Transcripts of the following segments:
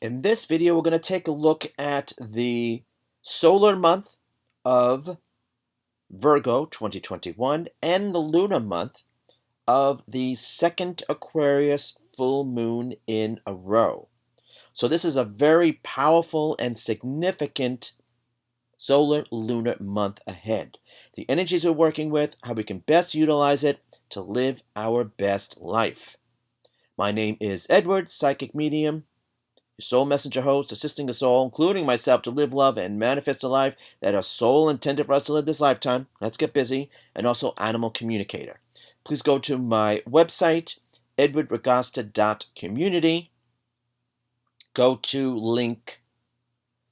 In this video, we're going to take a look at the solar month of Virgo 2021 and the lunar month of the second Aquarius full moon in a row. So this is a very powerful and significant solar lunar month ahead. The energies we're working with, how we can best utilize it to live our best life. My name is Edward, Psychic Medium, your soul messenger host, assisting us all, including myself, to live, love, and manifest a life that our soul intended for us to live this lifetime. Let's get busy. And also Animal Communicator. Please go to my website, edwardragosta.community. Go to link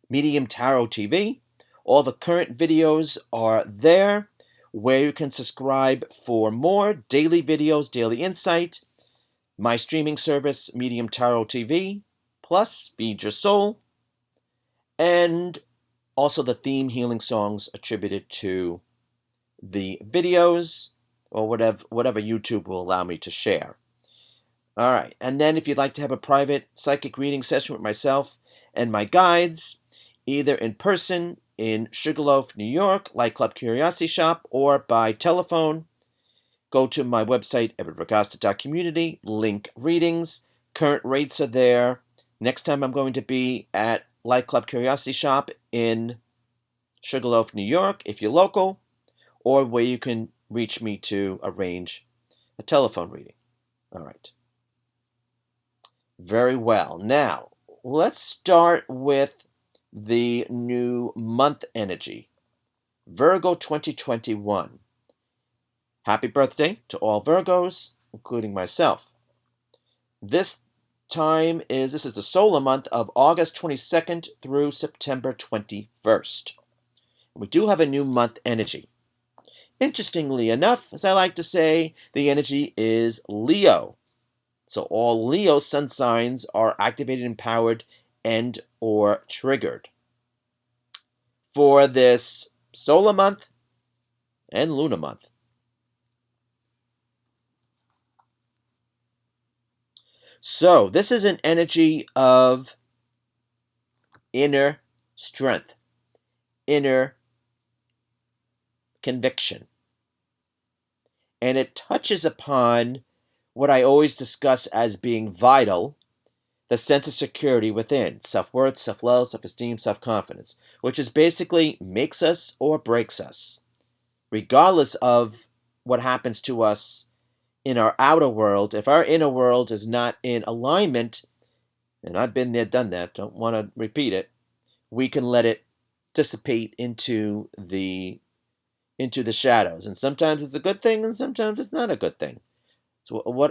Medium Tarot TV. All the current videos are there, where you can subscribe for more daily videos, daily insight. My streaming service, Medium Tarot TV, plus Feed Your Soul, and also the theme healing songs attributed to the videos, or whatever YouTube will allow me to share. All right, and then if you'd like to have a private psychic reading session with myself and my guides, either in person in Sugarloaf, New York, Light Club Curiosity Shop, or by telephone, go to my website, edwardragosta.community, link readings. Current rates are there. Next time I'm going to be at Light Club Curiosity Shop in Sugarloaf, New York, if you're local, or where you can reach me to arrange a telephone reading. All right. Very well. Now, let's start with the new month energy, Virgo 2021. Happy birthday to all Virgos, including myself. This is the solar month of August 22nd through September 21st. We do have a new month energy. Interestingly enough, as I like to say, the energy is Leo. So all Leo sun signs are activated, empowered, and or triggered for this solar month and lunar month. So this is an energy of inner strength, inner conviction. And it touches upon what I always discuss as being vital, the sense of security within, self-worth, self-love, self-esteem, self-confidence, which is basically makes us or breaks us, regardless of what happens to us in our outer world. If our inner world is not in alignment, and I've been there, done that, don't want to repeat it, we can let it dissipate into the shadows. And sometimes it's a good thing, and sometimes it's not a good thing.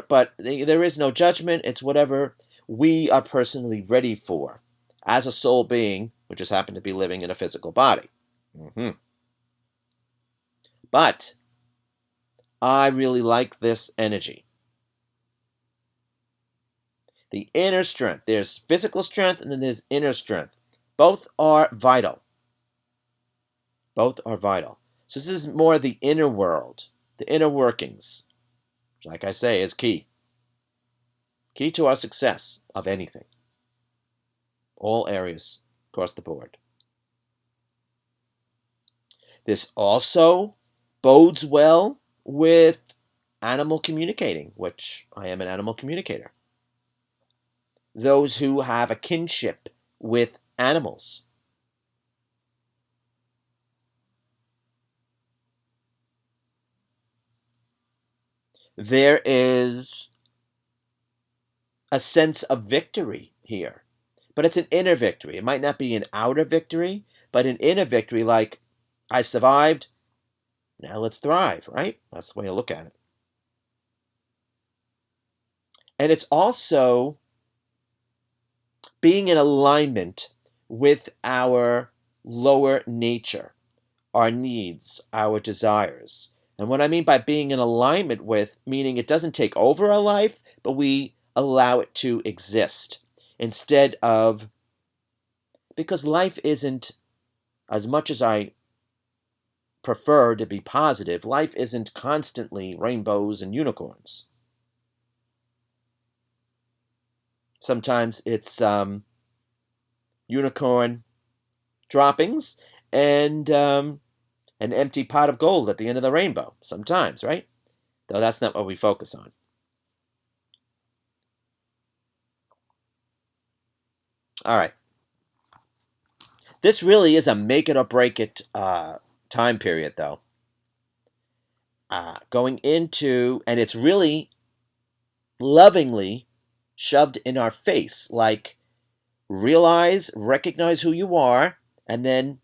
But there is no judgment. It's whatever we are personally ready for as a soul being, which just happen to be living in a physical body. But I really like this energy. The inner strength. There's physical strength and then there's inner strength. Both are vital. Both are vital. So this is more the inner world, the inner workings, which, like I say, is key. Key to our success of anything. All areas across the board. This also bodes well with animal communicating, which I am an animal communicator. Those who have a kinship with animals. There is a sense of victory here, but it's an inner victory. It might not be an outer victory, but an inner victory, like, I survived, now let's thrive, right? That's the way I look at it. And it's also being in alignment with our lower nature, our needs, our desires. And what I mean by being in alignment with, meaning it doesn't take over our life, but we allow it to exist. Instead of, because life isn't, as much as I prefer to be positive, life isn't constantly rainbows and unicorns. Sometimes it's unicorn droppings and an empty pot of gold at the end of the rainbow sometimes, right? Though that's not what we focus on. All right. This really is a make it or break it time period, though. Going into, and it's really lovingly shoved in our face, like recognize who you are, and then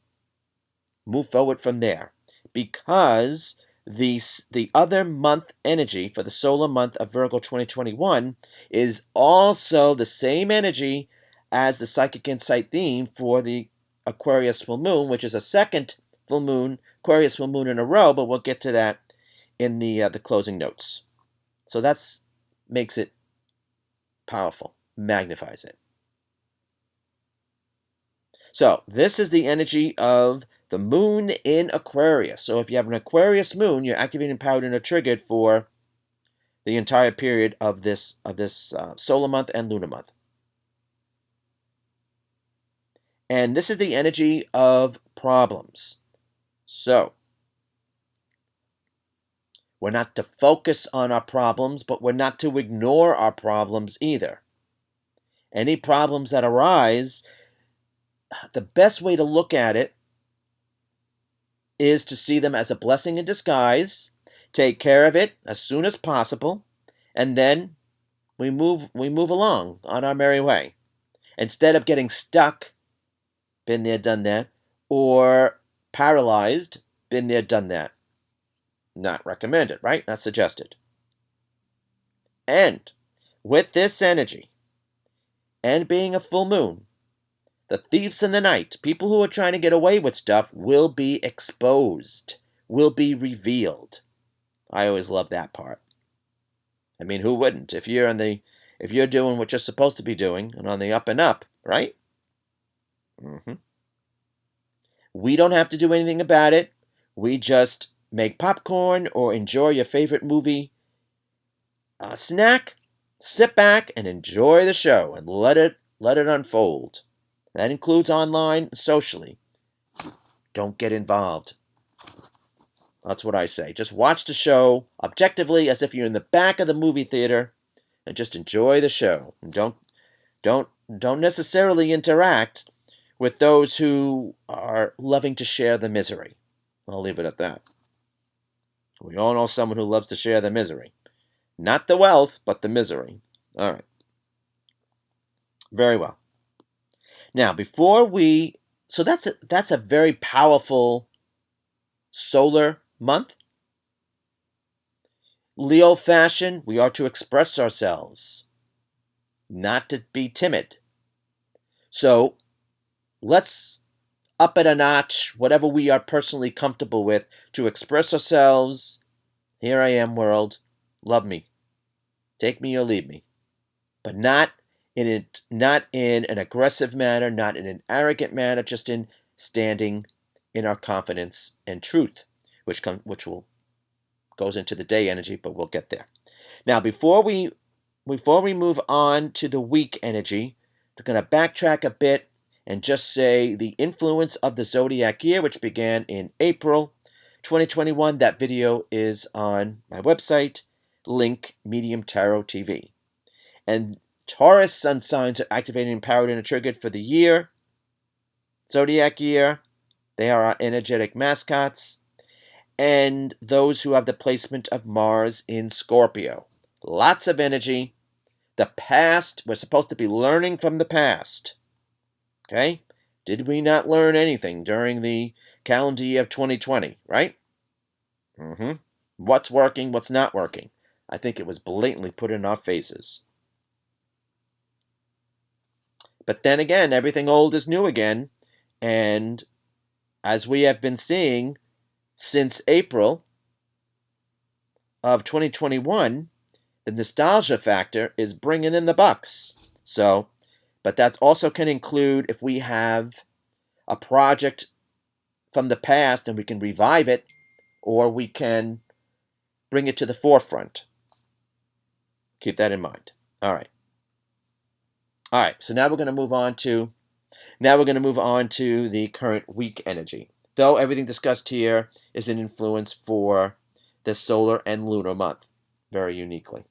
move forward from there. Because the other month energy for the solar month of Virgo 2021 is also the same energy as the psychic insight theme for the Aquarius full moon, which is a second full moon, Aquarius full moon in a row, but we'll get to that in the closing notes. So that's makes it powerful, magnifies it. So this is the energy of the moon in Aquarius. So if you have an Aquarius moon, you're activated, empowered, and triggered for the entire period of this solar month and lunar month. And this is the energy of problems. So we're not to focus on our problems, but we're not to ignore our problems either. Any problems that arise, the best way to look at it is to see them as a blessing in disguise, take care of it as soon as possible, and then we move along on our merry way. Instead of getting stuck, been there, done that, or paralyzed, been there, done that. Not recommended, right? Not suggested. And with this energy, and being a full moon, the thieves in the night, people who are trying to get away with stuff, will be exposed, will be revealed. I always love that part. I mean, who wouldn't? If you're doing what you're supposed to be doing and on the up and up, right? Mm-hmm. We don't have to do anything about it. We just make popcorn or enjoy your favorite movie snack, sit back and enjoy the show and let it unfold. That includes online and socially. Don't get involved. That's what I say. Just watch the show objectively as if you're in the back of the movie theater and just enjoy the show. And don't necessarily interact with those who are loving to share the misery. I'll leave it at that. We all know someone who loves to share the misery. Not the wealth, but the misery. All right. Very well. Now, so that's a very powerful solar month. Leo fashion, we are to express ourselves, not to be timid. So let's up it a notch, whatever we are personally comfortable with, to express ourselves. Here I am, world. Love me. Take me or leave me. But not in an aggressive manner, not in an arrogant manner, just in standing in our confidence and truth, which goes into the day energy, but we'll get there. Now, before we move on to the week energy, we're going to backtrack a bit and just say the influence of the zodiac year, which began in April 2021. That video is on my website, link Medium Tarot TV. And Taurus sun signs are activated, empowered, and triggered for the year, zodiac year. They are our energetic mascots. And those who have the placement of Mars in Scorpio. Lots of energy. The past, we're supposed to be learning from the past. Okay? Did we not learn anything during the calendar year of 2020, right? Mm-hmm. What's working, what's not working? I think it was blatantly put in our faces. But then again, everything old is new again. And as we have been seeing since April of 2021, the nostalgia factor is bringing in the bucks. So, but that also can include if we have a project from the past and we can revive it, or we can bring it to the forefront. Keep that in mind. All right. So now we're going to move on to Now we're going to move on to the current week energy. Though everything discussed here is an influence for the solar and lunar month, very uniquely.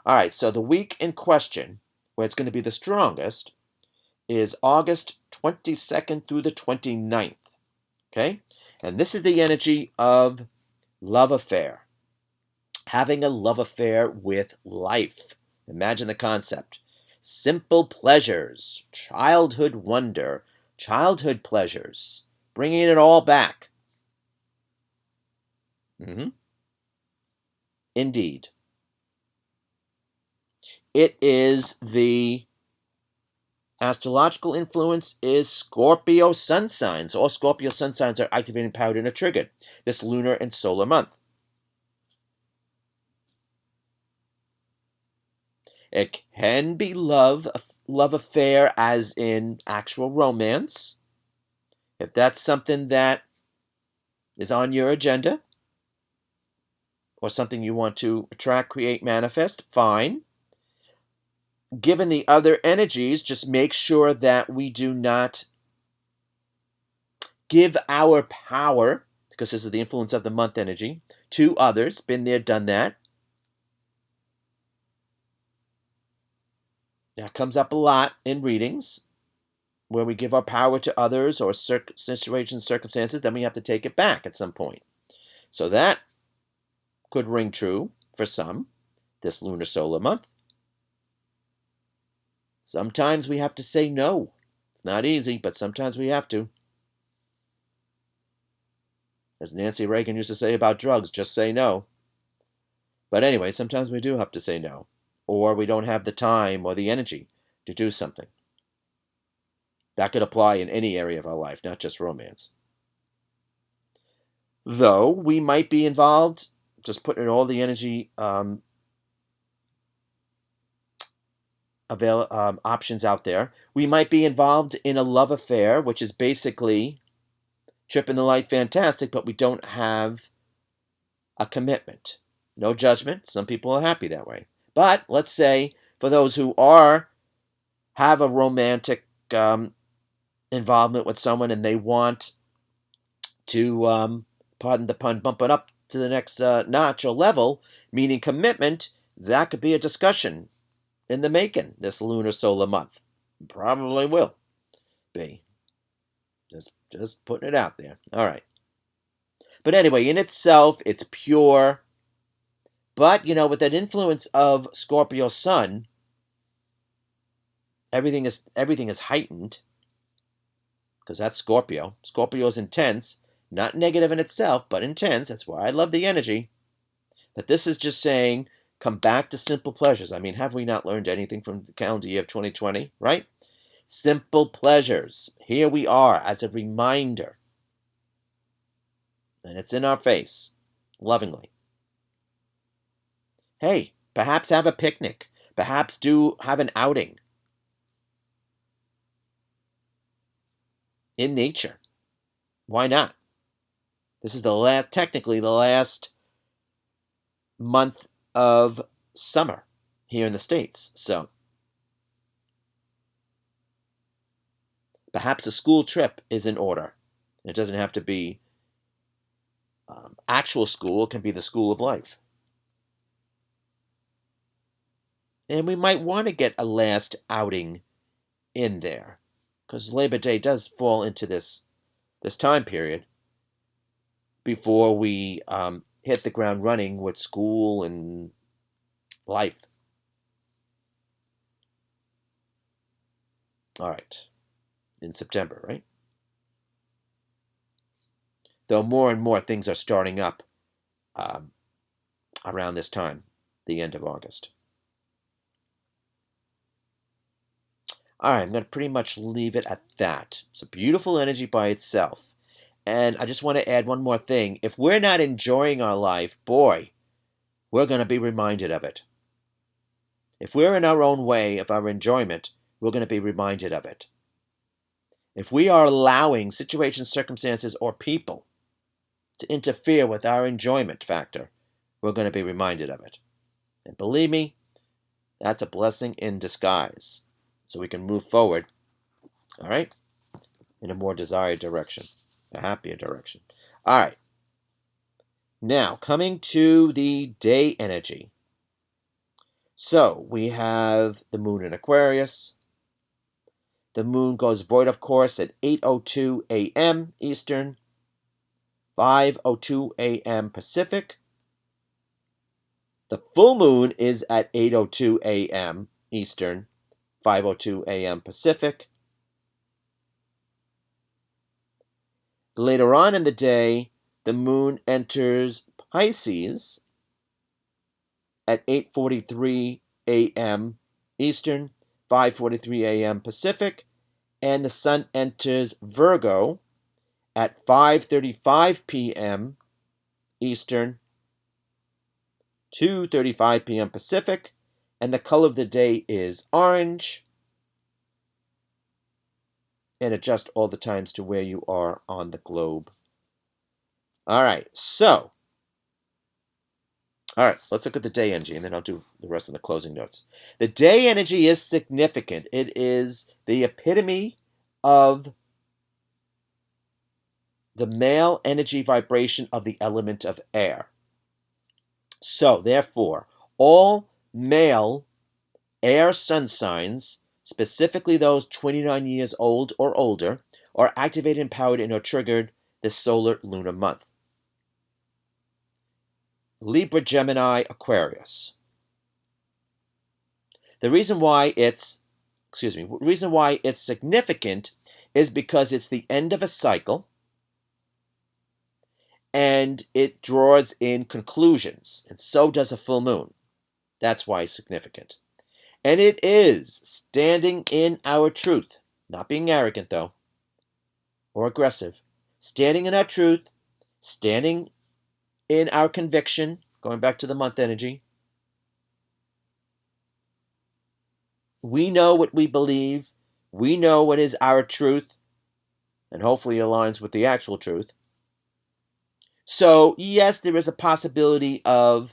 All right, so the week in question, where it's going to be the strongest, is August 22nd through the 29th. Okay? And this is the energy of love affair. Having a love affair with life. Imagine the concept. Simple pleasures, childhood wonder, childhood pleasures, bringing it all back. Indeed. It is the astrological influence is Scorpio sun signs. All Scorpio sun signs are activated, empowered, and are triggered this lunar and solar month. It can be love affair as in actual romance. If that's something that is on your agenda or something you want to attract, create, manifest, fine. Given the other energies, just make sure that we do not give our power, because this is the influence of the month energy, to others. Been there, done that. That comes up a lot in readings, where we give our power to others or situations, circumstances, then we have to take it back at some point. So that could ring true for some this lunar solar month. Sometimes we have to say no. It's not easy, but sometimes we have to. As Nancy Reagan used to say about drugs, just say no. But anyway, sometimes we do have to say no. Or we don't have the time or the energy to do something. That could apply in any area of our life, not just romance. Though we might be involved, just putting all the energy options out there. We might be involved in a love affair, which is basically tripping the light fantastic, but we don't have a commitment. No judgment. Some people are happy that way. But let's say for those who have a romantic involvement with someone and they want to, pardon the pun, bump it up to the next notch or level, meaning commitment, that could be a discussion in the making this lunar solar month. Probably will be. Just putting it out there. All right. But anyway, in itself, it's pure. But, with that influence of Scorpio sun, everything is heightened. Because that's Scorpio. Scorpio is intense. Not negative in itself, but intense. That's why I love the energy. But this is just saying, come back to simple pleasures. I mean, have we not learned anything from the calendar year of 2020, right? Simple pleasures. Here we are as a reminder. And it's in our face, lovingly. Hey, perhaps have a picnic. Perhaps have an outing in nature. Why not? This is technically the last month of summer here in the States. So perhaps a school trip is in order. It doesn't have to be actual school. It can be the school of life. And we might want to get a last outing in there, because Labor Day does fall into this time period before we hit the ground running with school and life. All right. In September, right? Though more and more things are starting up around this time, the end of August. All right, I'm going to pretty much leave it at that. It's a beautiful energy by itself. And I just want to add one more thing. If we're not enjoying our life, boy, we're going to be reminded of it. If we're in our own way of our enjoyment, we're going to be reminded of it. If we are allowing situations, circumstances, or people to interfere with our enjoyment factor, we're going to be reminded of it. And believe me, that's a blessing in disguise. So we can move forward. All right? in a more desired direction, a happier direction. All right. Now, coming to the day energy. So, we have the moon in Aquarius. The moon goes void, of course, at 8:02 a.m. Eastern, 5:02 a.m. Pacific. The full moon is at 8:02 a.m. Eastern, 5:02 a.m. Pacific. Later on in the day, the moon enters Pisces at 8:43 a.m. Eastern, 5:43 a.m. Pacific, and the sun enters Virgo at 5:35 p.m. Eastern, 2:35 p.m. Pacific, and the color of the day is orange. And adjust all the times to where you are on the globe. All right, let's look at the day energy, and then I'll do the rest of the closing notes. The day energy is significant. It is the epitome of the male energy vibration of the element of air. So, therefore, all male air sun signs, specifically those 29 years old or older, are activated, empowered, and are triggered this solar lunar month. Libra, Gemini, Aquarius. The reason why it's significant is because it's the end of a cycle and it draws in conclusions, and so does a full moon. That's why it's significant. And it is standing in our truth, not being arrogant though, or aggressive. Standing in our truth, standing in our conviction, going back to the month energy. We know what we believe. We know what is our truth, and hopefully it aligns with the actual truth. So, yes, there is a possibility of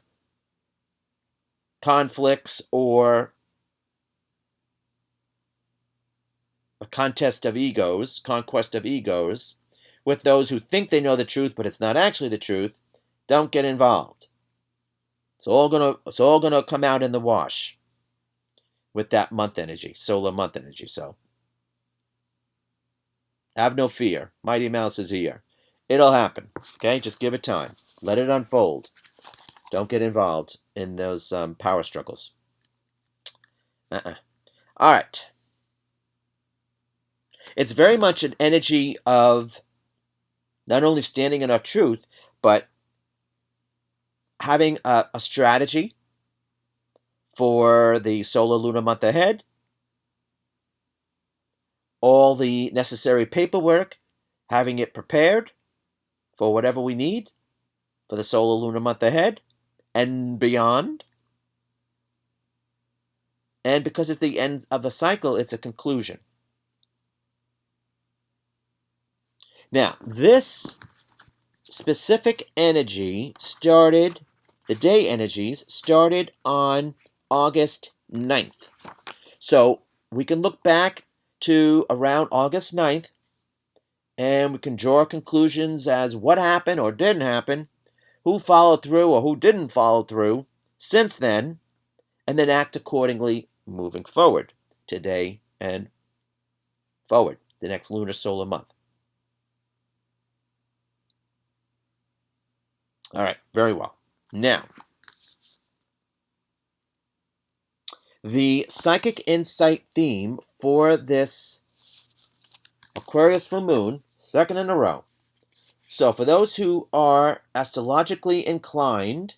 conflicts or a conquest of egos, with those who think they know the truth, but it's not actually the truth. Don't get involved. It's all gonna come out in the wash with that month energy, solar month energy. So have no fear. Mighty Mouse is here. It'll happen. Okay, just give it time. Let it unfold. Don't get involved in those power struggles. All right. It's very much an energy of not only standing in our truth, but having a strategy for the solar lunar month ahead, all the necessary paperwork, having it prepared for whatever we need for the solar lunar month ahead and beyond. And because it's the end of the cycle, it's a conclusion. Now, this specific energy the day energies started on August 9th. So we can look back to around August 9th and we can draw conclusions as what happened or didn't happen, who followed through or who didn't follow through since then, and then act accordingly moving forward, today and forward, the next lunar solar month. All right, very well. Now, the psychic insight theme for this Aquarius full moon, second in a row. So for those who are astrologically inclined,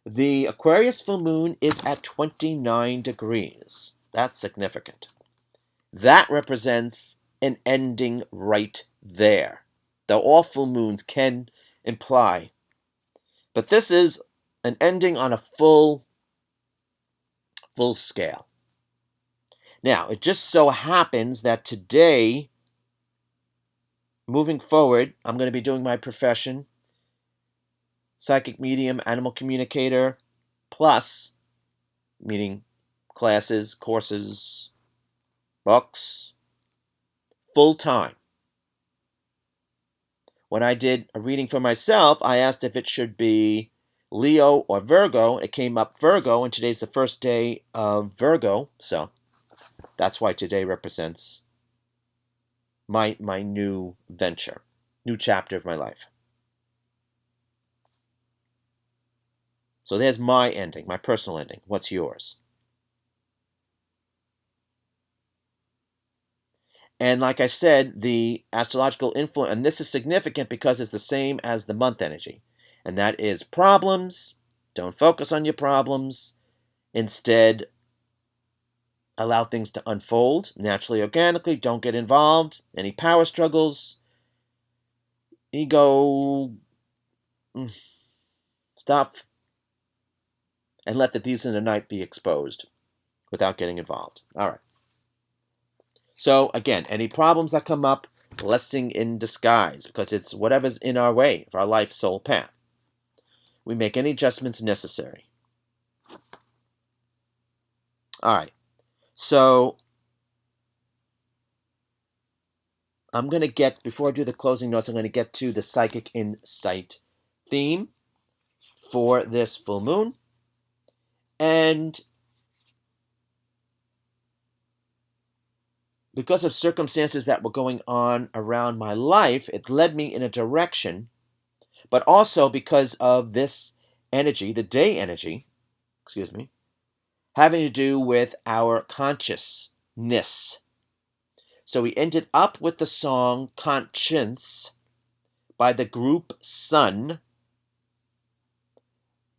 the Aquarius full moon is at 29 degrees. That's significant. That represents an ending right there. Though all full moons can imply. But this is an ending on a full scale. Now, it just so happens that today, moving forward, I'm going to be doing my profession, psychic medium, animal communicator, plus, meaning classes, courses, books, full time. When I did a reading for myself, I asked if it should be Leo or Virgo. It came up Virgo, and today's the first day of Virgo, so that's why today represents my new venture, new chapter of my life. So there's my ending, my personal ending. What's yours? And like I said, the astrological influence, and this is significant because it's the same as the month energy, and that is problems. Don't focus on your problems. Instead, allow things to unfold naturally, organically. Don't get involved. Any power struggles, ego stuff, and let the thieves in the night be exposed without getting involved. All right. So again, any problems that come up, blessing in disguise, because it's whatever's in our way of our life soul path. We make any adjustments necessary. All right. So I'm going to get, before I do the closing notes, I'm going to get to the psychic insight theme for this full moon. And because of circumstances that were going on around my life, it led me in a direction, but also because of this energy, the day energy, having to do with our consciousness. So we ended up with the song Conscience by the group Sun,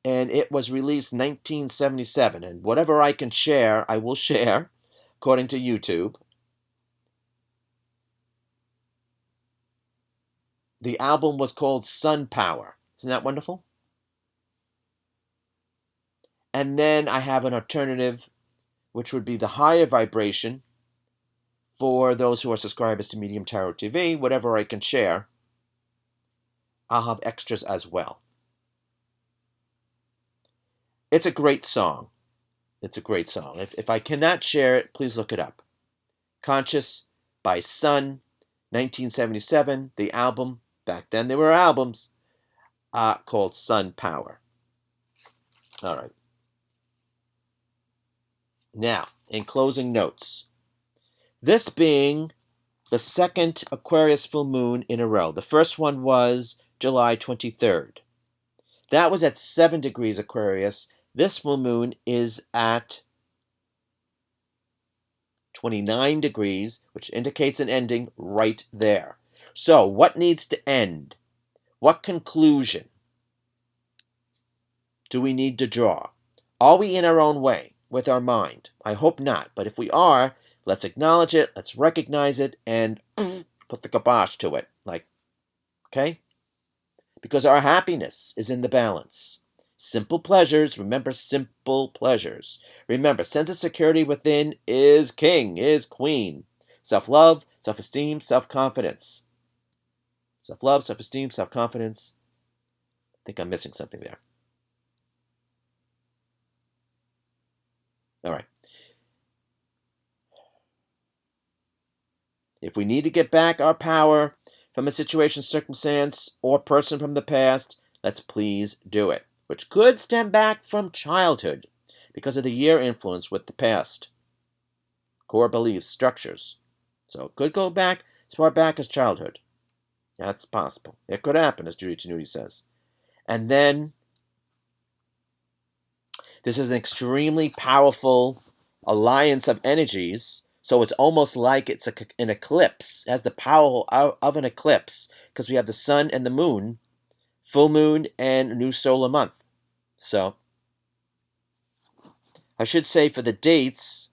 and it was released 1977, and whatever I can share, I will share, according to YouTube. The album was called Sun Power. Isn't that wonderful? And then I have an alternative, which would be the higher vibration for those who are subscribers to Medium Tarot TV. Whatever I can share, I'll have extras as well. It's a great song. It's a great song. If I cannot share it, please look it up. Conscious by Sun, 1977. The album, back then there were albums, called Sun Power. All right. Now, in closing notes, this being the second Aquarius full moon in a row. The first one was July 23rd. That was at 7 degrees Aquarius. This full moon is at 29 degrees, which indicates an ending right there. So, what needs to end? What conclusion do we need to draw? Are we in our own way with our mind? I hope not, but if we are, let's acknowledge it, let's recognize it, and put the kibosh to it. Okay? Because our happiness is in the balance. Simple pleasures, remember simple pleasures. Remember, sense of security within is king, is queen. Self-love, self-esteem, self-confidence. Self-love, self-esteem, self-confidence. I think I'm missing something there. All right. If we need to get back our power from a situation, circumstance, or person from the past, let's please do it, which could stem back from childhood because of the year influence with the past. Core beliefs, structures. So it could go back as far back as childhood. That's possible. It could happen, as Judy Tenuti says. And then, this is an extremely powerful alliance of energies. So it's almost like it's an eclipse. It has the power of an eclipse because we have the sun and the moon, full moon, and new solar month. So I should say for the dates,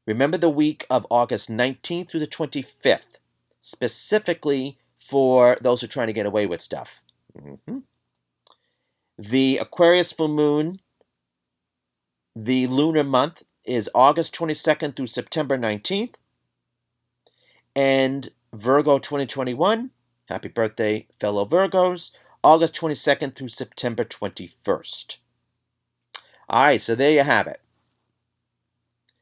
remember the week of August 19th through the 25th, specifically for those who are trying to get away with stuff. The Aquarius full moon, the lunar month, is August 22nd through September 19th. And Virgo 2021, happy birthday, fellow Virgos, August 22nd through September 21st. All right, so there you have it.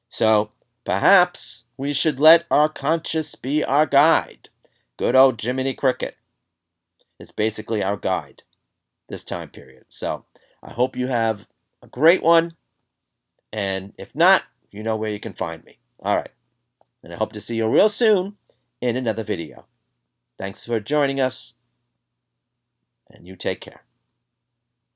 So Perhaps we should let our conscious be our guide. Good old Jiminy Cricket is basically our guide this time period. So I hope you have a great one. And if not, you know where you can find me. All right. And I hope to see you real soon in another video. Thanks for joining us, and you take care.